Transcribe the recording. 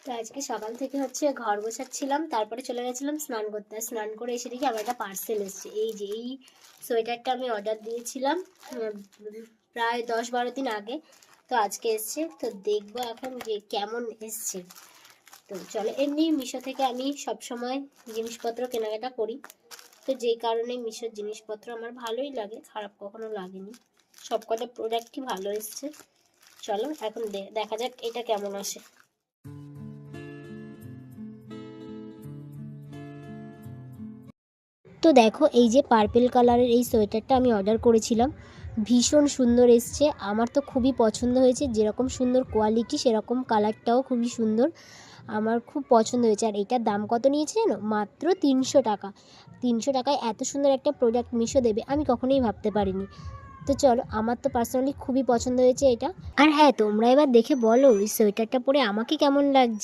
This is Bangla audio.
তো আজকে সকাল থেকে হচ্ছে ঘর গোছাচ্ছিলাম, তারপরে চলে গেছিলাম স্নান করতে। আর স্নান করে এসে দেখি আমার একটা পার্সেল এসছে। এই যে এই সোয়েটারটা আমি অর্ডার দিয়েছিলাম প্রায় 10-12 দিন আগে, তো আজকে এসছে। তো দেখবো এখন যে কেমন এসছে। তো চলো, এমনি মিশো থেকে আমি সবসময় জিনিসপত্র কেনাকাটা করি, তো যেই কারণে মিশোর জিনিসপত্র আমার ভালোই লাগে, খারাপ কখনো লাগেনি। সবকটা প্রোডাক্টই ভালো এসছে। চলো এখন দেখা যাক এটা কেমন আসে। তো দেখো, এই যে পার্পেল কালারের এই সোয়েটারটা আমি অর্ডার করেছিলাম, ভীষণ সুন্দর এসছে। আমার তো খুবই পছন্দ হয়েছে, যেরকম সুন্দর কোয়ালিটি সেরকম কালারটাও খুবই সুন্দর, আমার খুব পছন্দ হয়েছে। আর এটার দাম কত নিয়েছে জানো? মাত্র 300 টাকা। 300 টাকায় এত সুন্দর একটা প্রোডাক্ট মিশো দেবে আমি কখনোই ভাবতে পারিনি। তো চলো, আমার তো পার্সোনালি খুবই পছন্দ হয়েছে এটা। আর হ্যাঁ, তোমরা এবার দেখে বলো এই সোয়েটারটা পরে আমাকে কেমন লাগছে।